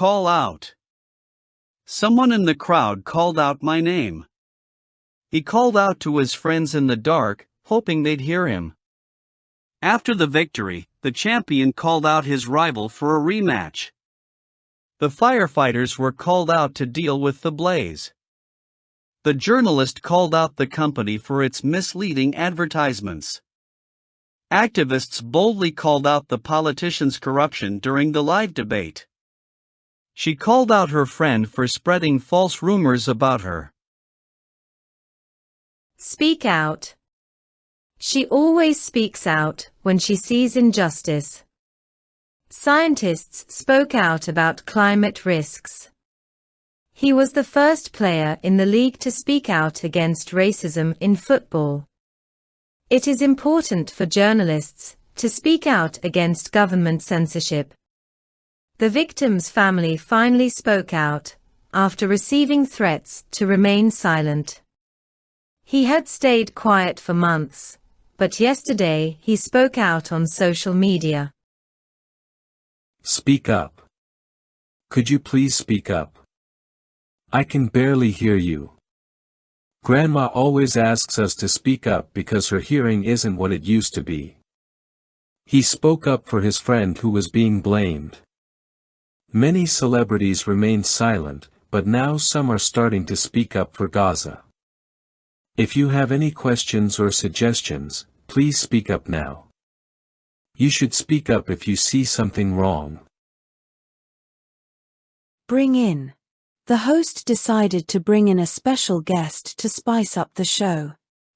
call out. Someone in the crowd called out my name. He called out to his friends in the dark, hoping they'd hear him. After the victory, the champion called out his rival for a rematch. The firefighters were called out to deal with the blaze. The journalist called out the company for its misleading advertisements. Activists boldly called out the politician's corruption during the live debate. She called out her friend for spreading false rumors about her. Speak out. She always speaks out when she sees injustice. Scientists spoke out about climate risks. He was the first player in the league to speak out against racism in football. It is important for journalists to speak out against government censorship. The victim's family finally spoke out after receiving threats to remain silent. He had stayed quiet for months, but yesterday he spoke out on social media. Speak up. Could you please speak up? I can barely hear you. Grandma always asks us to speak up because her hearing isn't what it used to be. He spoke up for his friend who was being blamed. Many celebrities remained silent, but now some are starting to speak up for Gaza. If you have any questions or suggestions, please speak up now. You should speak up if you see something wrong. Bring in. The host decided to bring in a special guest to spice up the show.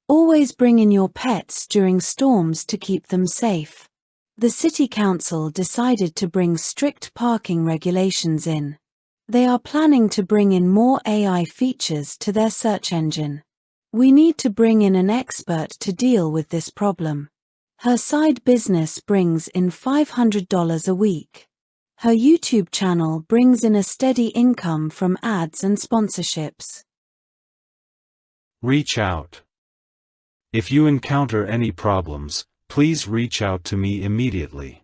Always bring in your pets during storms to keep them safe. The city council decided to bring strict parking regulations in. They are planning to bring in more AI features to their search engine. We need to bring in an expert to deal with this problem. Her side business brings in $500 a week. Her YouTube channel brings in a steady income from ads and sponsorships. Reach out. If you encounter any problems, please reach out to me immediately.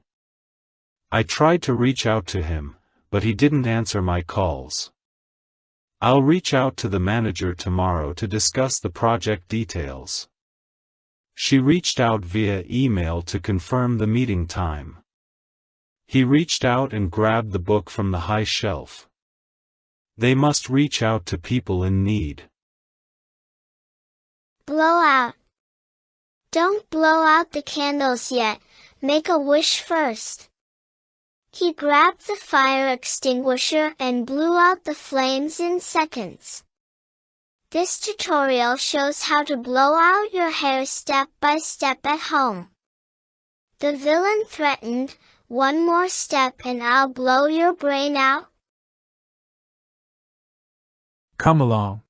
I tried to reach out to him, but he didn't answer my calls. I'll reach out to the manager tomorrow to discuss the project details. She reached out via email to confirm the meeting time. He reached out and grabbed the book from the high shelf. They must reach out to people in need. Blow out. Don't blow out the candles yet, make a wish first. He grabbed the fire extinguisher and blew out the flames in seconds. This tutorial shows how to blow out your hair step by step at home. The villain threatened, "One more step and I'll blow your brain out." Come along.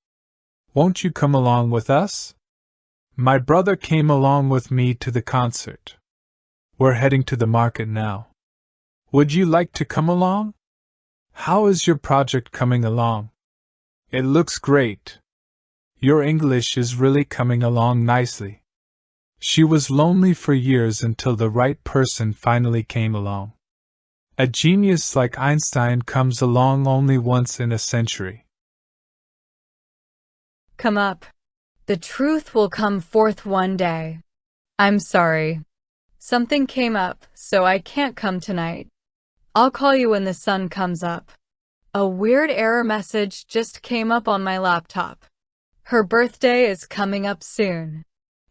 Won't you come along with us? My brother came along with me to the concert. We're heading to the market now. Would you like to come along? How is your project coming along? It looks great. Your English is really coming along nicely. She was lonely for years until the right person finally came along. A genius like Einstein comes along only once in a century. Come up. The truth will come forth one day. I'm sorry. Something came up, so I can't come tonight. I'll call you when the sun comes up. A weird error message just came up on my laptop. Her birthday is coming up soon.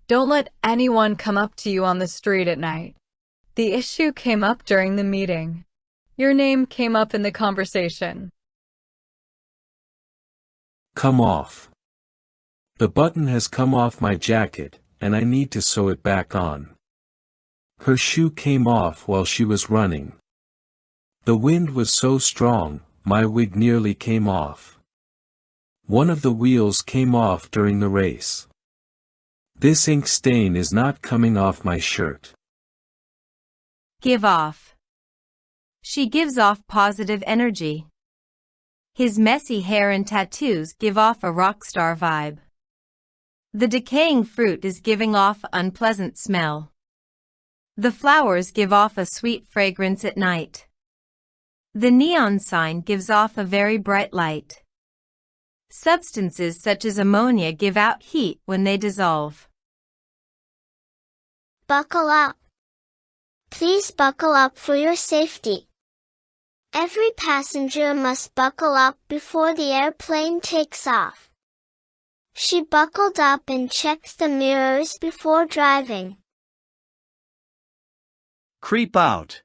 Don't let anyone come up to you on the street at night. The issue came up during the meeting. Your name came up in the conversation. Come off. The button has come off my jacket, and I need to sew it back on. Her shoe came off while she was running. The wind was so strong, my wig nearly came off. One of the wheels came off during the race. This ink stain is not coming off my shirt. Give off. She gives off positive energy. His messy hair and tattoos give off a rock star vibe. The decaying fruit is giving off unpleasant smell. The flowers give off a sweet fragrance at night. The neon sign gives off a very bright light. Substances such as ammonia give out heat when they dissolve. Buckle up. Please buckle up for your safety. Every passenger must buckle up before the airplane takes off. She buckled up and checked the mirrors before driving. Creep out.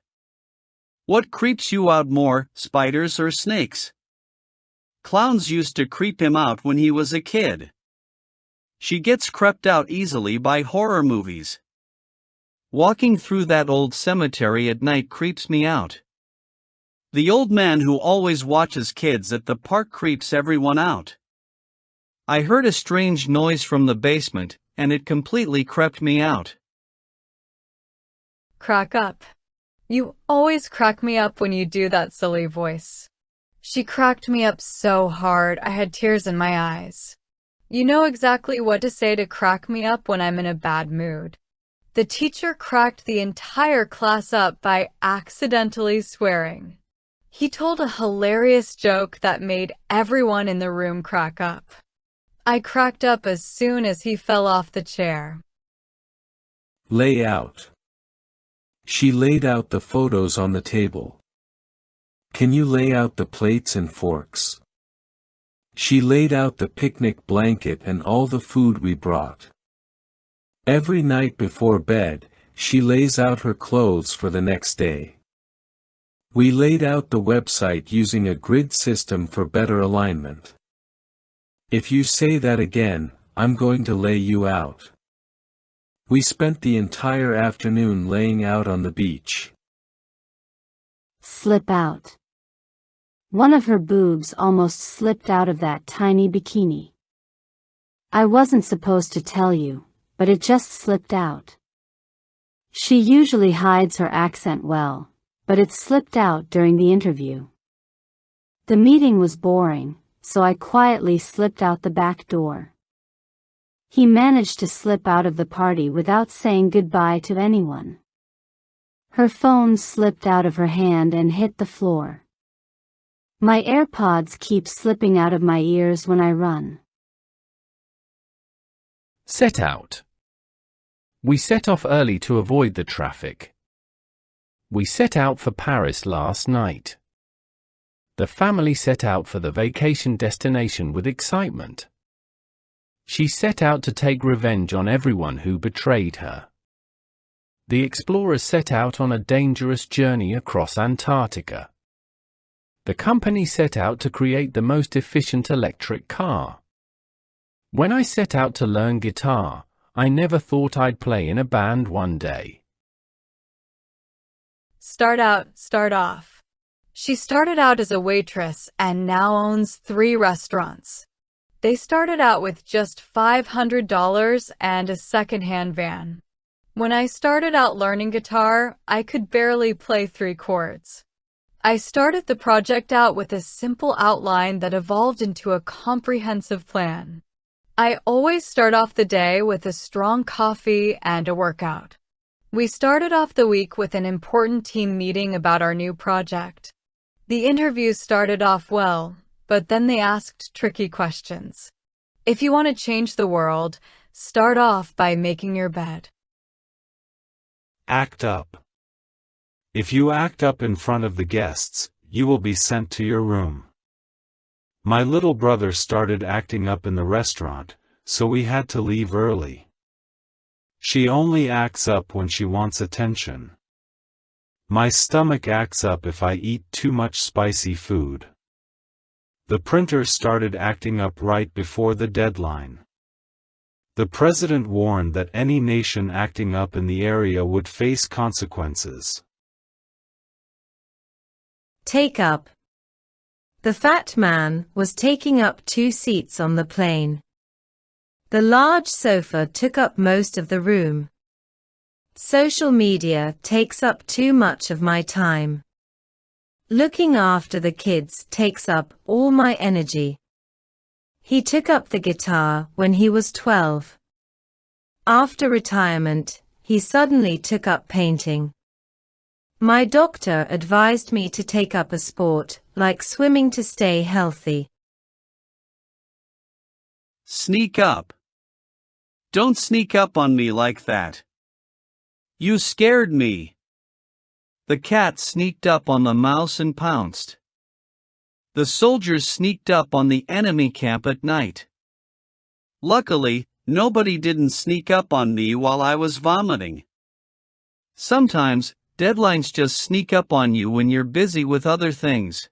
What creeps you out more, spiders or snakes? Clowns used to creep him out when he was a kid. She gets crept out easily by horror movies. Walking through that old cemetery at night creeps me out. The old man who always watches kids at the park creeps everyone out. I heard a strange noise from the basement, and it completely crept me out. Crack up. You always crack me up when you do that silly voice. She cracked me up so hard I had tears in my eyes. You know exactly what to say to crack me up when I'm in a bad mood. The teacher cracked the entire class up by accidentally swearing. He told a hilarious joke that made everyone in the room crack up. I cracked up as soon as he fell off the chair. Lay out. She laid out the photos on the table. Can you lay out the plates and forks? She laid out the picnic blanket and all the food we brought. Every night before bed, she lays out her clothes for the next day. We laid out the website using a grid system for better alignment. If you say that again, I'm going to lay you out. We spent the entire afternoon laying out on the beach. Slip out. One of her boobs almost slipped out of that tiny bikini. I wasn't supposed to tell you, but it just slipped out. She usually hides her accent well, but it slipped out during the interview. The meeting was boring, so I quietly slipped out the back door. He managed to slip out of the party without saying goodbye to anyone. Her phone slipped out of her hand and hit the floor. My AirPods keep slipping out of my ears when I run. Set out. We set off early to avoid the traffic. We set out for Paris last night. The family set out for the vacation destination with excitement. She set out to take revenge on everyone who betrayed her. The explorers set out on a dangerous journey across Antarctica. The company set out to create the most efficient electric car. When I set out to learn guitar, I never thought I'd play in a band one day. Start out, start off. She started out as a waitress and now owns 3 restaurants. They started out with just $500 and a second-hand van. When I started out learning guitar, I could barely play 3 chords. I started the project out with a simple outline that evolved into a comprehensive plan. I always start off the day with a strong coffee and a workout. We started off the week with an important team meeting about our new project. The interviews started off well, but then they asked tricky questions. If you want to change the world, start off by making your bed. Act up. If you act up in front of the guests, you will be sent to your room. My little brother started acting up in the restaurant, so we had to leave early. She only acts up when she wants attention. My stomach acts up if I eat too much spicy food. The printer started acting up right before the deadline. The president warned that any nation acting up in the area would face consequences. Take up. The fat man was taking up 2 seats on the plane. The large sofa took up most of the room. Social media takes up too much of my time. Looking after the kids takes up all my energy. He took up the guitar when he was 12. After retirement, he suddenly took up painting. My doctor advised me to take up a sport, like swimming to stay healthy. Sneak up. Don't sneak up on me like that. You scared me. The cat sneaked up on the mouse and pounced. The soldiers sneaked up on the enemy camp at night. Luckily, nobody didn't sneak up on me while I was vomiting. Sometimes, deadlines just sneak up on you when you're busy with other things.